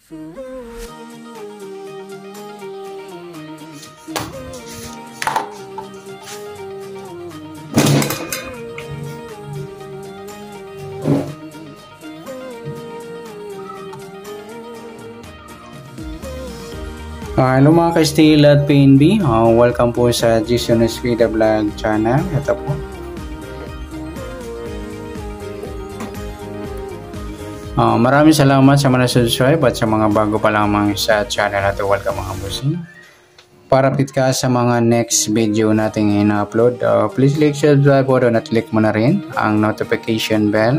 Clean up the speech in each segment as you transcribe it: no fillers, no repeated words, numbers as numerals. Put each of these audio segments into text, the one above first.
Hello mga ka-Steel at PNB, welcome po sa Jason Espida Vlog channel. Ito po. Maraming salamat sa mga subscribe at sa mga bago pa lamang sa channel na ito. Welcome mga bossing. Para update ka sa mga next video nating ina-upload, please click subscribe button at click mo na rin ang notification bell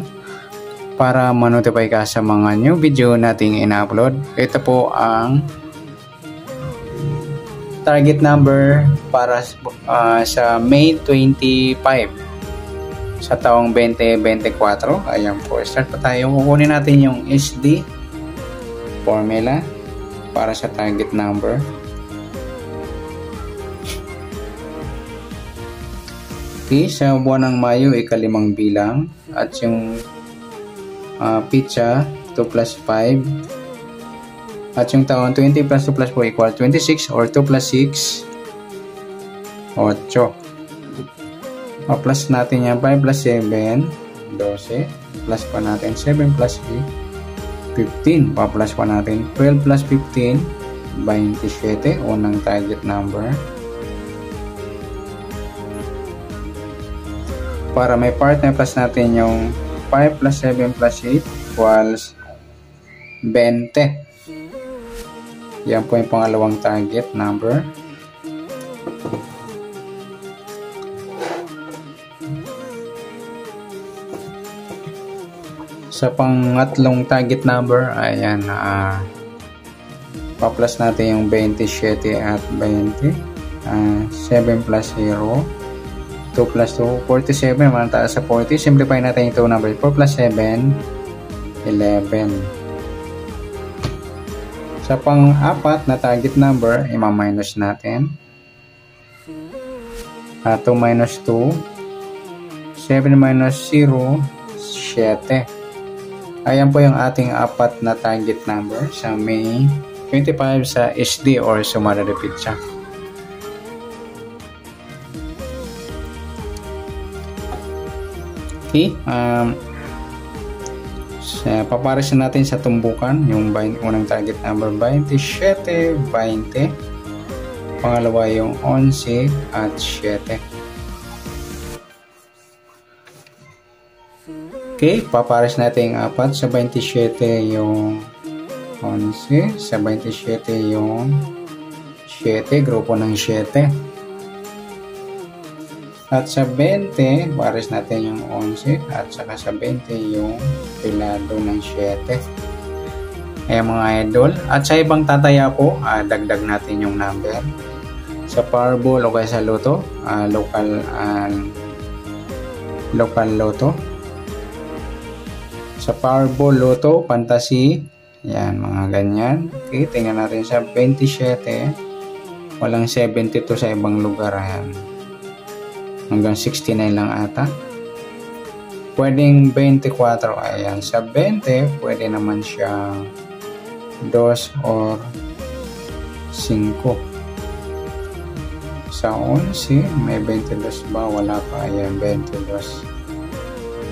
para ma-notify ka sa mga new video nating ina-upload. Ito po ang target number para sa May 25 sa taong 2024. Ayan po, start pa tayo. Kukunin natin yung SD formula para sa target number. Okay, sa buwan ng Mayo, ika-5 bilang at yung pitsa 2 plus 5 at yung taon 20 plus 2 plus 4 equal 26 or 2 plus 6 8. Plus natin yan 5 plus 7 12 plus pa natin 7 plus 8 15. Plus pa natin 12 plus 15 27. Unang target number. Para may partner, plus natin yung 5 plus 7 plus 8 equals 20. Yan po yung pangalawang target number. Sa pangatlong target number, ayan, pa-plus natin yung 27 at 20. 7 plus 0. 2 plus 2, 47. Naman taas sa 40. Simplify natin yung 2 numbers. 4 plus 7, 11. Sa pang-apat na target number, ima-minus natin. 2 minus 2, 7 minus 0, 7. Ayan po yung ating apat na target number sa May 25 sa SD or Sumada de Pizza. Okay, paparisin natin sa tumbukan yung unang target number 27, 20. Pangalawa yung 11 at 7. Okay, paparis natin yung apat. Sa 27 yung 11, sa 27 yung 7, grupo ng 7. At sa 20, pares natin yung 11 at saka sa 20 yung pilado ng 7. Ayan mga idol. At sa ibang tataya po, dagdag natin yung number. Sa Powerball o kaya sa Lotto, local Lotto. Sa Powerball, Lotto, Fantasy, ayan mga ganyan. Okay, tingnan natin sa 27, walang 72 sa ibang lugar. Ayan. Hanggang 69 lang ata. Pwedeng 24. Ayan. Sa 20, pwede naman siya 2 or 5. Sa 11, may 22 ba? Wala pa. Ayan, 22.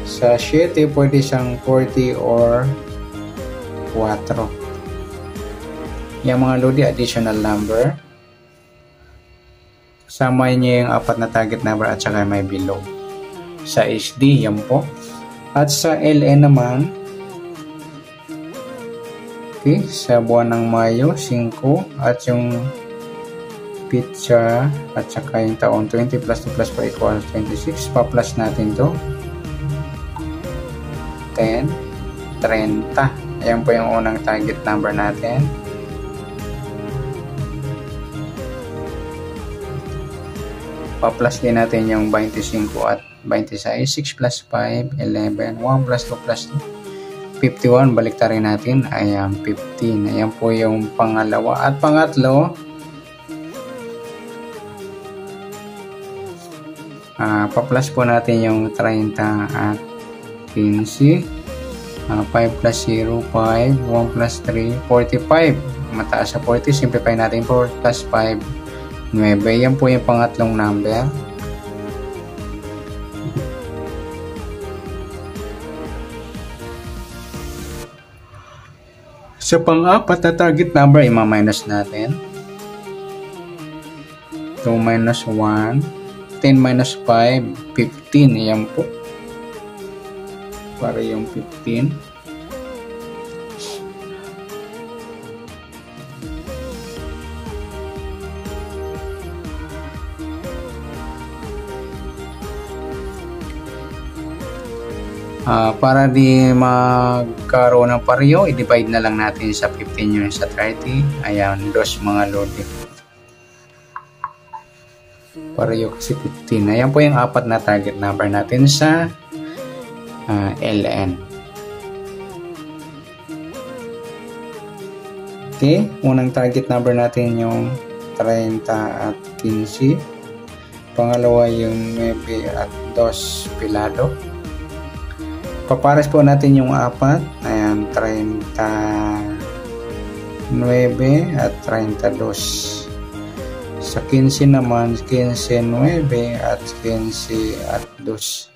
Sa 7, pwede siyang 40 or 4. Yung mga lodi, additional number. Sama niyo yung apat na target number at saka may below. Sa HD, yan po. At sa LN naman, okay, sa buwan ng Mayo, 5. At yung pitsa at saka yung taon 20 plus 2 plus 4 equals 26. Pa-plus natin to 10, 30. Ayan po yung unang target number natin. Pa-plus din natin yung 25 at 26. 6 plus 5, 11. 1 plus 2 plus 2, 51. Baliktarin natin. Ayan, 15. Ayan po yung pangalawa. At pangatlo, pa-plus po natin yung 30 at 15. 5 plus 0, 5. 1 plus 3, 45. Mataas sa 40. Simplify natin. 4 plus 5, 9. Yan po yung pangatlong number. Sa pang-apat na target number, ima-minus natin. 2 minus 1. 10 minus 5, 15. Yan po. Para yung 15. Para di magkaroon ng pareho, i-divide na lang natin sa 15 yun sa 30. Ayan, dos mga lodi. Pareho kasi 15. Ayan po yung apat na target number natin sa LN. Okay, unang target number natin yung 30 at 15. Pangalawa yung 9 at 2 pilado. Papares po natin yung apat. Ayan, 39 at 32. Sa 15 naman, 15, 9 at 15 at 2.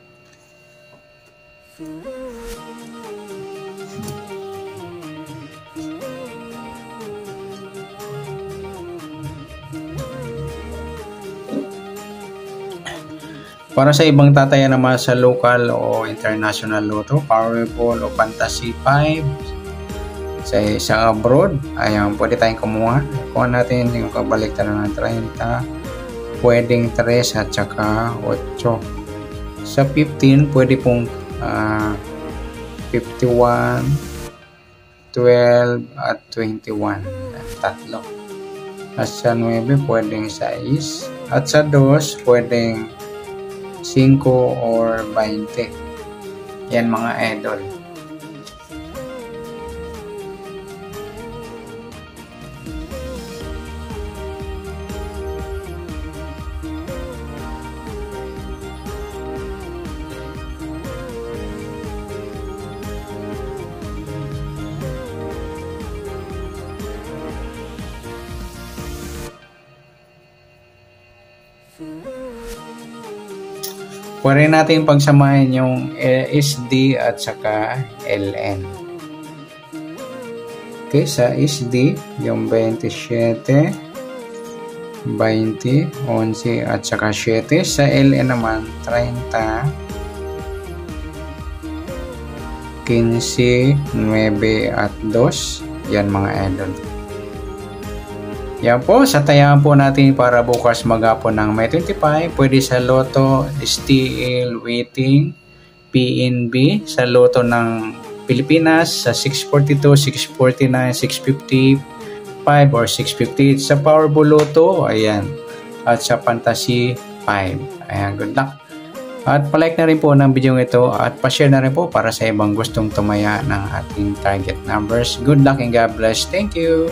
Para sa ibang tataya naman sa local o international lotto, Powerball o Fantasy 5, sa isang abroad, ayan, pwede tayong kumuha. Kuha natin yung kabalik ng 30, pwedeng 3 at saka 8. Sa 15, pwede pong 51, 12 at 21. Tatlo. At sa 9, pwedeng 6. At sa 2, pwedeng 5 or 20. Yan mga idol. Pwede natin pagsamahin yung SD at saka LN. Okay, sa SD, yung 27, 20, 11 at saka 7. Sa LN naman, 30, 15, 9 at 2. Yan mga idol. Yan po, sa tayaan po natin para bukas maghapon ng May 25. Pwede sa Lotto, STL, Waiting, PNB, sa Lotto ng Pilipinas, sa 642, 649, 655 or 658. Sa Powerball Lotto, ayan. At sa Fantasy 5. Ayan, good luck. At palike na rin po ng video ito at pa-share na rin po para sa ibang gustong tumaya ng ating target numbers. Good luck and God bless. Thank you.